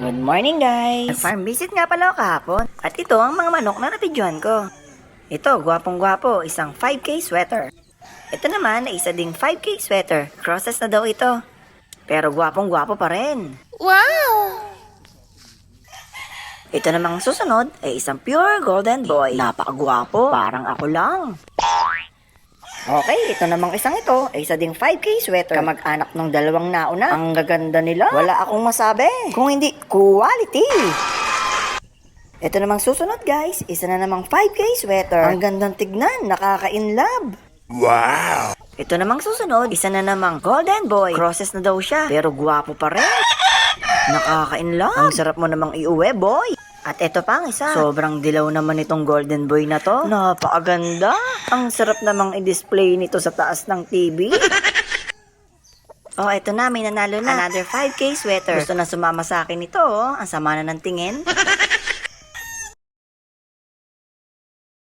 Good morning guys! Farm visit nga pala ako kahapon. At ito ang mga manok na napidyohan ko. Ito, gwapong-gwapo, isang 5K sweater. Ito naman ay isa ding 5K sweater. Crosses na daw ito. Pero gwapong-gwapo pa rin. Wow! Ito namang susunod ay isang pure golden boy. Napakagwapo, parang ako lang. Okay, ito namang isang ito ay isa ding 5K sweater. Kamag-anak ng dalawang nauna. Ang gaganda nila. Wala akong masabi. Kung hindi, quality. Ito namang susunod guys, isa na namang 5K sweater. Ang gandang tignan, nakaka-inlove. Wow! Ito namang susunod, isa na namang golden boy. Crosses na daw siya, pero gwapo pa rin. Nakaka-inlove. Ang sarap mo namang iuwi, boy. At ito pa ang isa. Sobrang dilaw naman itong golden boy na to. Napakaganda. Ang sarap namang i-display nito sa taas ng TV. Oh, ito na, may nanalo na. Another 5K sweater. Gusto na sumama sa akin ito, oh. Ang sama na ng tingin.